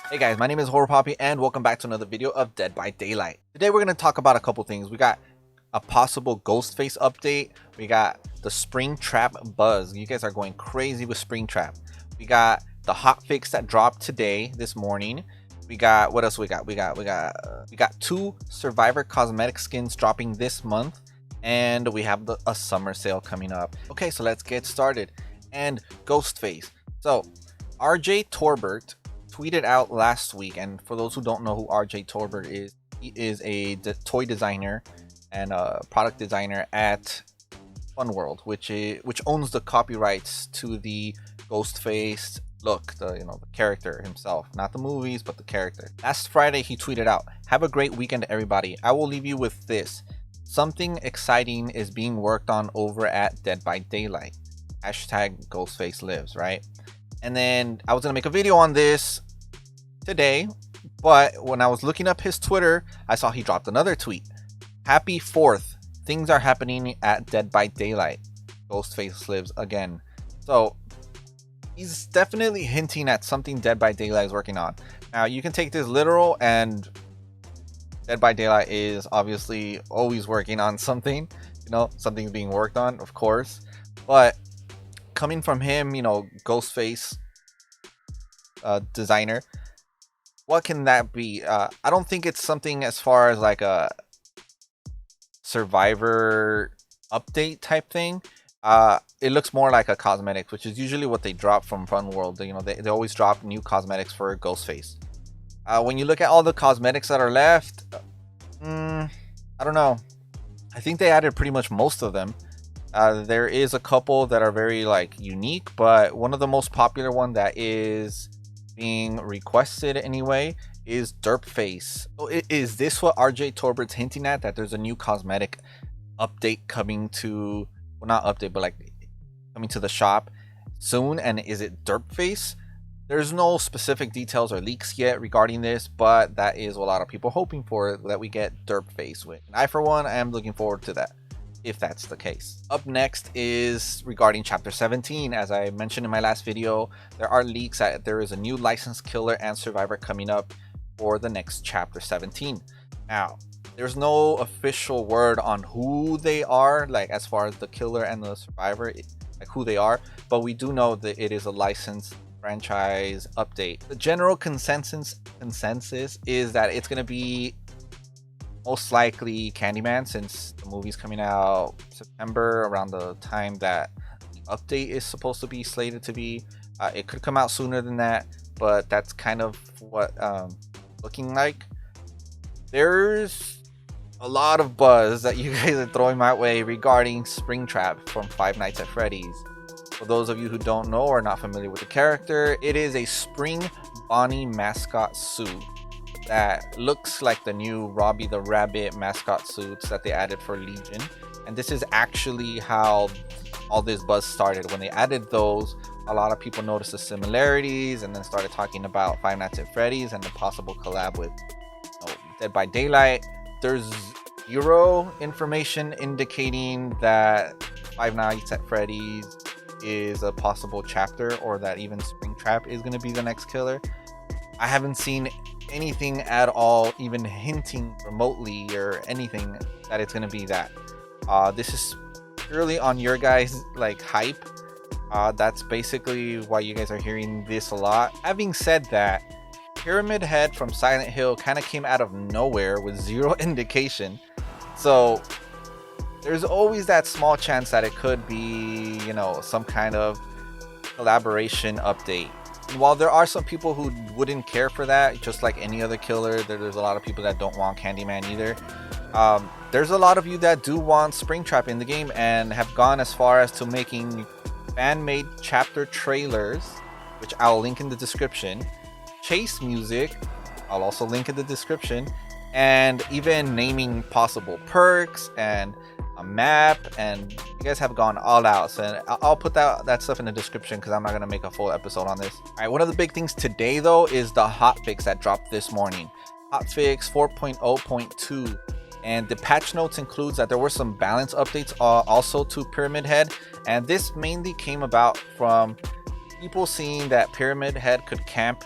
Hey guys, my name is HorrorPapi and welcome back to another video of Dead by Daylight. Today we're going to talk about a couple things. We got a possible Ghostface update. We got the Springtrap buzz. You guys are going crazy with Springtrap. We got the hotfix that dropped today, this morning. We got, what else we got? We got two Survivor cosmetic skins dropping this month. And we have a summer sale coming up. Okay, so let's get started. And Ghostface. So, RJ Torbert tweeted out last week, and for those who don't know who RJ Torbert is, he is a toy designer and a product designer at Funworld, which owns the copyrights to the Ghostface look, the character himself, not the movies but the character. Last Friday he tweeted out, "Have a great weekend everybody. I will leave you with this. Something exciting is being worked on over at Dead by Daylight. Hashtag Ghostface lives," right? And then I was gonna make a video on this today, but when I was looking up his Twitter, I saw he dropped another tweet. "Happy 4th. Things are happening at Dead by Daylight. Ghostface lives again." So he's definitely hinting at something Dead by Daylight is working on. Now you can take this literal, and Dead by Daylight is obviously always working on something. Something's being worked on, of course. But coming from him, Ghostface designer, what can that be? I don't think it's something as far as like a Survivor update type thing. It looks more like a cosmetic, which is usually what they drop from Funworld. They always drop new cosmetics for Ghostface. When you look at all the cosmetics that are left, I don't know. I think they added pretty much most of them. There is a couple that are very unique, but one of the most popular one that is being requested anyway is Derpface. So is this what RJ Torbert's hinting at, that there's a new cosmetic update coming to, well, not update, but coming to the shop soon? And is it Derpface? There's no specific details or leaks yet regarding this, but that is what a lot of people are hoping for, that we get Derpface with. And I, for one, am looking forward to that, if that's the case. Up next is regarding Chapter 17. As I mentioned in my last video, there are leaks that there is a new licensed killer and survivor coming up for the next Chapter 17. Now, there's no official word on who they are, as far as the killer and the survivor, who they are, but we do know that it is a licensed franchise update. The general consensus is that it's going to be most likely Candyman, since the movie's coming out September, around the time that the update is supposed to be slated to be. It could come out sooner than that, but that's kind of what looking like. There's a lot of buzz that you guys are throwing my way regarding Springtrap from Five Nights at Freddy's. For those of you who don't know or are not familiar with the character, it is a Spring Bonnie mascot suit that looks like the new Robbie the Rabbit mascot suits that they added for Legion. And this is actually how all this buzz started. When they added those, a lot of people noticed the similarities and then started talking about Five Nights at Freddy's and the possible collab with Dead by Daylight. There's zero information indicating that Five Nights at Freddy's is a possible chapter, or that even Springtrap is going to be the next killer. I haven't seen anything at all, even hinting remotely or anything, that it's going to be that. This is purely on your guys' hype. That's basically why you guys are hearing this a lot. Having said that, Pyramid Head from Silent Hill kind of came out of nowhere with zero indication, so there's always that small chance that it could be, some kind of collaboration update. And while there are some people who wouldn't care for that, just like any other killer, there's a lot of people that don't want Candyman either. There's a lot of you that do want Springtrap in the game and have gone as far as to making fan-made chapter trailers, which I'll link in the description, chase music, I'll also link in the description, and even naming possible perks and a map, and you guys have gone all out. So I'll put that stuff in the description, because I'm not going to make a full episode on this. All right, one of the big things today though is the hotfix that dropped this morning. Hotfix 4.0.2, and the patch notes includes that there were some balance updates also to Pyramid Head, and this mainly came about from people seeing that Pyramid Head could camp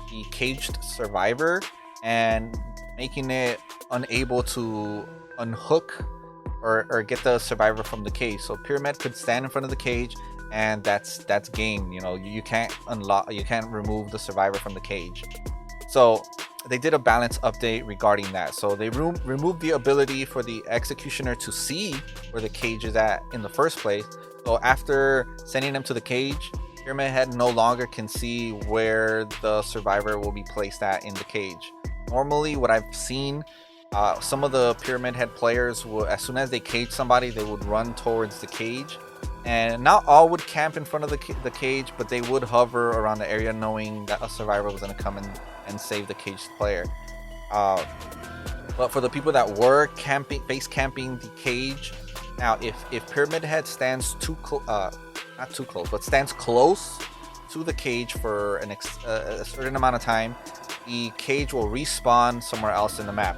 the caged survivor and making it unable to unhook or get the survivor from the cage. So Pyramid could stand in front of the cage, and that's game. You know, you can't remove the survivor from the cage. So they did a balance update regarding that. So they removed the ability for the executioner to see where the cage is at in the first place. So after sending them to the cage, Pyramid Head no longer can see where the survivor will be placed at in the cage. Normally, what I've seen, some of the Pyramid Head players will, as soon as they cage somebody, they would run towards the cage, and not all would camp in front of the cage, but they would hover around the area knowing that a survivor was going to come in and save the caged player. But for the people that were base camping the cage, now if Pyramid Head stands not too close, but stands close to the cage for a certain amount of time, the cage will respawn somewhere else in the map.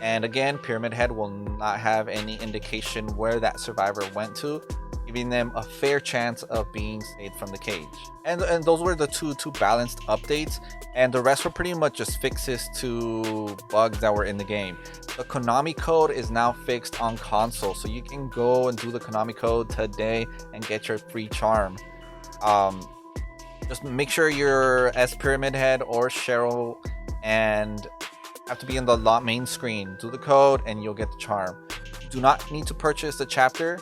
And again, Pyramid Head will not have any indication where that survivor went to, giving them a fair chance of being saved from the cage. And those were the two balanced updates, and the rest were pretty much just fixes to bugs that were in the game. The Konami code is now fixed on console, so you can go and do the Konami code today and get your free charm. Just make sure you're as Pyramid Head or Cheryl and have to be in the main screen. Do the code and you'll get the charm. You do not need to purchase the chapter.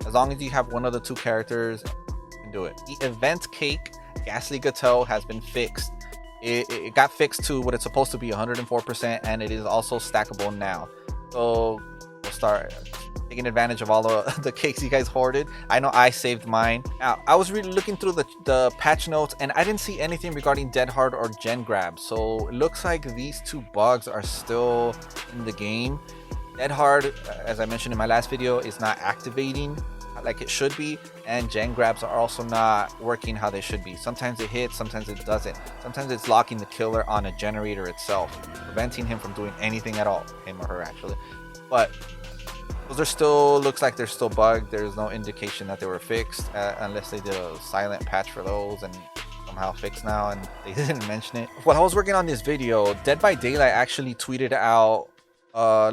As long as you have one of the two characters, you can do it. The event cake, Ghastly Gateau, has been fixed. It got fixed to what it's supposed to be, 104%, and it is also stackable now. So we'll start taking advantage of all the cakes you guys hoarded. I know I saved mine. Now, I was really looking through the patch notes, and I didn't see anything regarding Dead Hard or Gen Grab. So it looks like these two bugs are still in the game. Dead Hard, as I mentioned in my last video, is not activating like it should be, and Gen Grabs are also not working how they should be. Sometimes it hits, sometimes it doesn't. Sometimes it's locking the killer on a generator itself, preventing him from doing anything at all, him or her actually. But those are still, looks like they're still bugged. There's no indication that they were fixed, unless they did a silent patch for those and somehow fixed now and they didn't mention it. While I was working on this video, Dead by Daylight actually tweeted out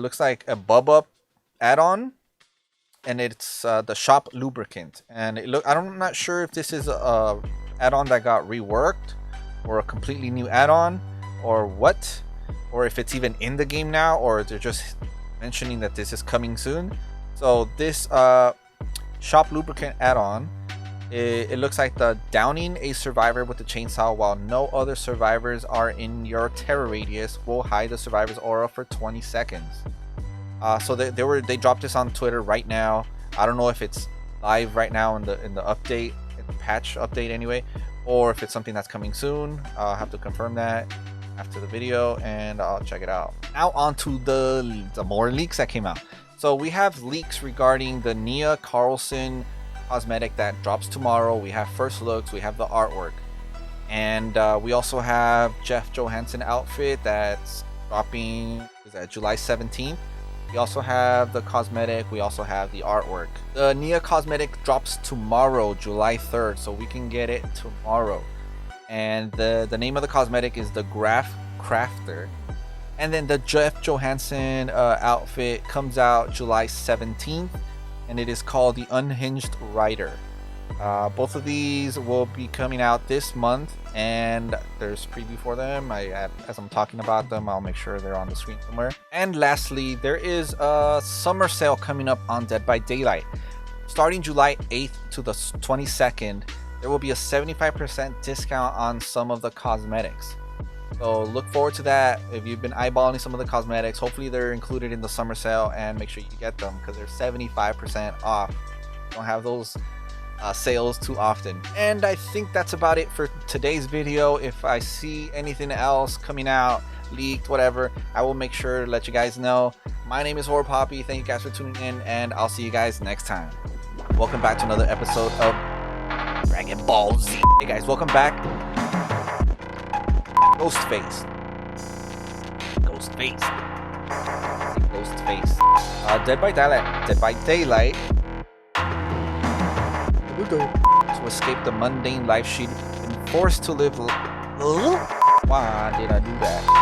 looks like a Bubba add-on, and it's the shop lubricant, and I'm not sure if this is a add-on that got reworked or a completely new add-on or what, or if it's even in the game now, or they're just mentioning that this is coming soon. So this shop lubricant add-on, it looks like the downing a survivor with the chainsaw while no other survivors are in your terror radius will hide the survivor's aura for 20 seconds. So they dropped this on Twitter right now. I don't know if it's live right now in the update, in the patch update anyway, or if it's something that's coming soon. I'll have to confirm that after the video and I'll check it out. Now on to the more leaks that came out. So we have leaks regarding the NEA Cosmetic that drops tomorrow. We have first looks, we have the artwork, and we also have Jeff Johansson outfit that's dropping, is that July 17th. We also have the cosmetic, we also have the artwork. The NEA Cosmetic drops tomorrow, July 3rd, so we can get it tomorrow. And the name of the cosmetic is the Graph Crafter. And then the Jeff Johansson outfit comes out July 17th, and it is called the Unhinged Rider. Both of these will be coming out this month, and there's preview for them. As I'm talking about them, I'll make sure they're on the screen somewhere. And lastly, there is a summer sale coming up on Dead by Daylight. Starting July 8th to the 22nd, there will be a 75% discount on some of the cosmetics. So look forward to that. If you've been eyeballing some of the cosmetics, hopefully they're included in the summer sale, and make sure you get them because they're 75% off. Don't have those sales too often. And I think that's about it for today's video. If I see anything else coming out, leaked, whatever, I will make sure to let you guys know. My name is HorrorPapi. Thank you guys for tuning in, and I'll see you guys next time. Welcome back to another episode of Dragon Ball Z. Hey guys, welcome back. Ghostface. Dead by Daylight. Here we go. To escape the mundane life she'd been forced to live. Why did I do that?